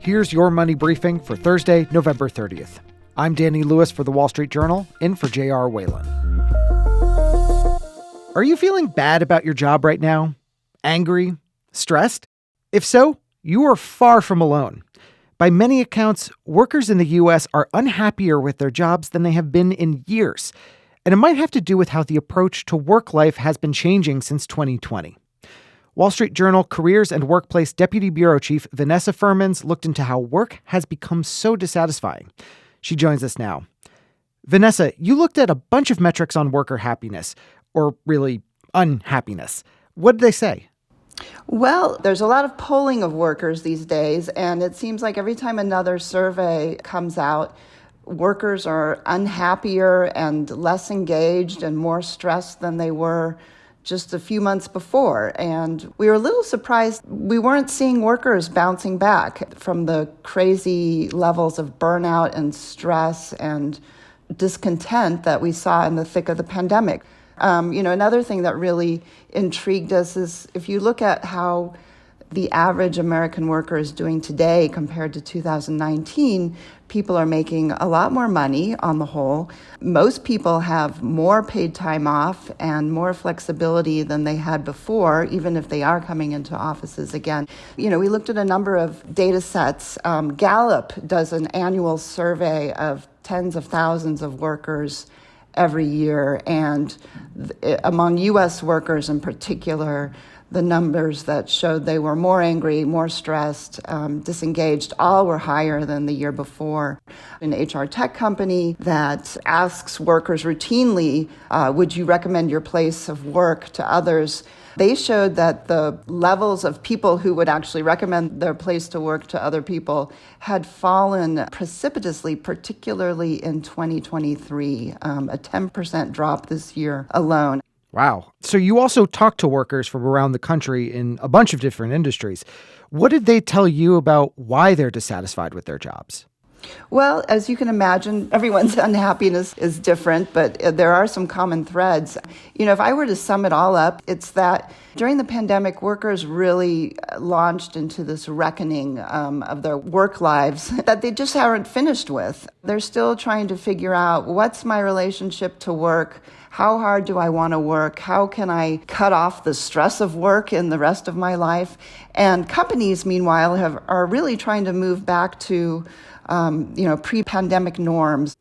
Here's your money briefing for Thursday, November 30th. I'm Danny Lewis for the Wall Street Journal, in for J.R. Whalen. Are you feeling bad about your job right now? Angry? Stressed? If so, you are far from alone. By many accounts, workers in the U.S. are unhappier with their jobs than they have been in years. And it might have to do with how the approach to work life has been changing since 2020. Wall Street Journal Careers and Workplace Deputy Bureau Chief Vanessa Fuhrmans looked into how work has become so dissatisfying. She joins us now. Vanessa, you looked at a bunch of metrics on worker happiness, or really unhappiness. What did they say? Well, there's a lot of polling of workers these days, and it seems like every time another survey comes out, workers are unhappier and less engaged and more stressed than they were just a few months before. And we were a little surprised we weren't seeing workers bouncing back from the crazy levels of burnout and stress and discontent that we saw in the thick of the pandemic. Another thing that really intrigued us is if you look at how the average American worker is doing today compared to 2019, people are making a lot more money on the whole. Most people have more paid time off and more flexibility than they had before, even if they are coming into offices again. We looked at a number of data sets. Gallup does an annual survey of tens of thousands of workers every year, and among U.S. workers in particular, the numbers that showed they were more angry, more stressed, disengaged, all were higher than the year before. An HR tech company that asks workers routinely, would you recommend your place of work to others? They showed that the levels of people who would actually recommend their place to work to other people had fallen precipitously, particularly in 2023, a 10% drop this year alone. Wow. So you also talked to workers from around the country in a bunch of different industries. What did they tell you about why they're dissatisfied with their jobs? Well, as you can imagine, everyone's unhappiness is different, but there are some common threads. If I were to sum it all up, it's that during the pandemic, workers really launched into this reckoning of their work lives that they just haven't finished with. They're still trying to figure out, what's my relationship to work? How hard do I want to work? How can I cut off the stress of work in the rest of my life? And companies, meanwhile, are really trying to move back to pre-pandemic norms.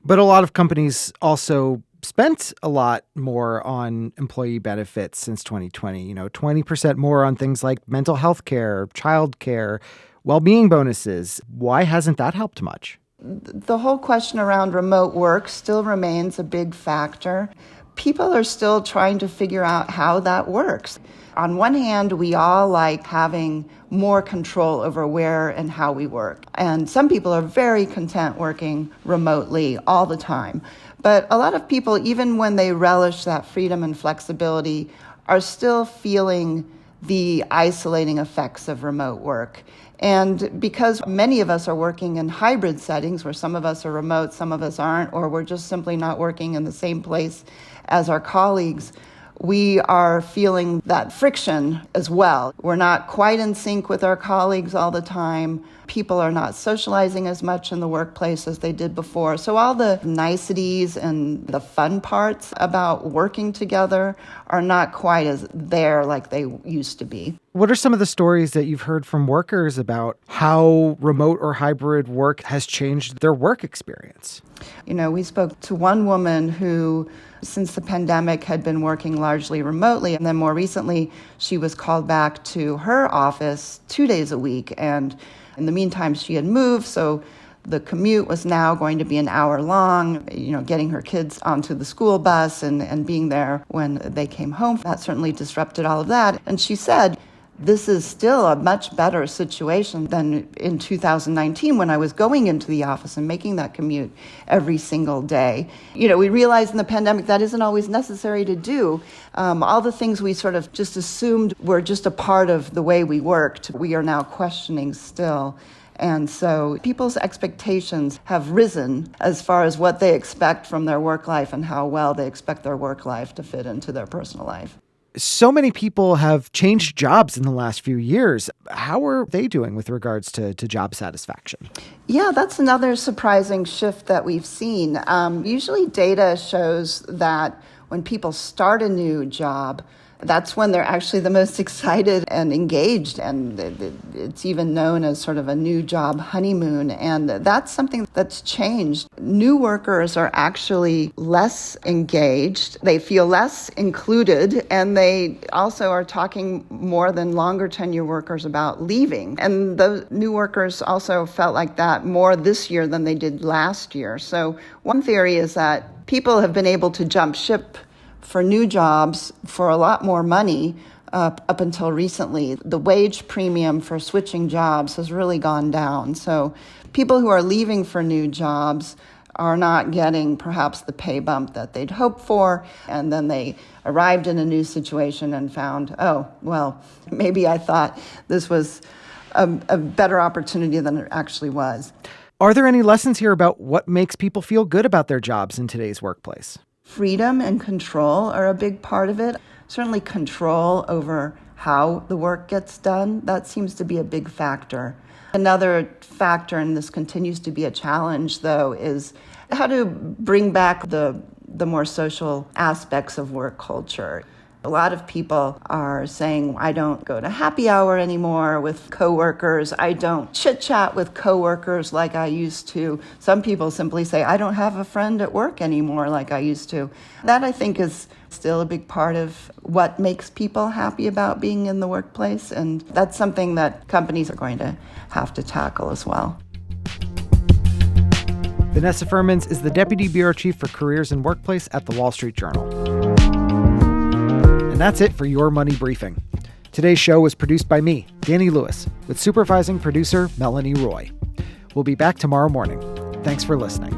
But a lot of companies also spent a lot more on employee benefits since 2020, 20% more on things like mental health care, child care, well-being bonuses. Why hasn't that helped much? The whole question around remote work still remains a big factor. People are still trying to figure out how that works. On one hand, we all like having more control over where and how we work. And some people are very content working remotely all the time. But a lot of people, even when they relish that freedom and flexibility, are still feeling the isolating effects of remote work. And because many of us are working in hybrid settings where some of us are remote, some of us aren't, or we're just simply not working in the same place as our colleagues, we are feeling that friction as well. We're not quite in sync with our colleagues all the time. People are not socializing as much in the workplace as they did before. So all the niceties and the fun parts about working together are not quite as there like they used to be. What are some of the stories that you've heard from workers about how remote or hybrid work has changed their work experience? We spoke to one woman who, since the pandemic, had been working largely remotely. And then more recently, she was called back to her office 2 days a week. And in the meantime, she had moved, so the commute was now going to be an hour long, getting her kids onto the school bus and being there when they came home. That certainly disrupted all of that. And she said, this is still a much better situation than in 2019 when I was going into the office and making that commute every single day. We realized in the pandemic that isn't always necessary to do. All the things we sort of just assumed were just a part of the way we worked, we are now questioning still. And so people's expectations have risen as far as what they expect from their work life and how well they expect their work life to fit into their personal life. So many people have changed jobs in the last few years. How are they doing with regards to job satisfaction? Yeah, that's another surprising shift that we've seen. Usually data shows that when people start a new job, that's when they're actually the most excited and engaged, and it's even known as sort of a new job honeymoon, and that's something that's changed. New workers are actually less engaged, they feel less included, and they also are talking more than longer tenure workers about leaving. And the new workers also felt like that more this year than they did last year. So one theory is that people have been able to jump ship for new jobs for a lot more money up until recently. The wage premium for switching jobs has really gone down. So people who are leaving for new jobs are not getting perhaps the pay bump that they'd hoped for. And then they arrived in a new situation and found, oh, well, maybe I thought this was a better opportunity than it actually was. Are there any lessons here about what makes people feel good about their jobs in today's workplace? Freedom and control are a big part of it. Certainly control over how the work gets done. That seems to be a big factor. Another factor, and this continues to be a challenge, though, is how to bring back the more social aspects of work culture. A lot of people are saying, I don't go to happy hour anymore with coworkers. I don't chit-chat with coworkers like I used to. Some people simply say, I don't have a friend at work anymore like I used to. That, I think, is still a big part of what makes people happy about being in the workplace. And that's something that companies are going to have to tackle as well. Vanessa Fuhrmans is the Deputy Bureau Chief for Careers and Workplace at the Wall Street Journal. And that's it for Your Money Briefing. Today's show was produced by me, Danny Lewis, with supervising producer Melanie Roy. We'll be back tomorrow morning. Thanks for listening.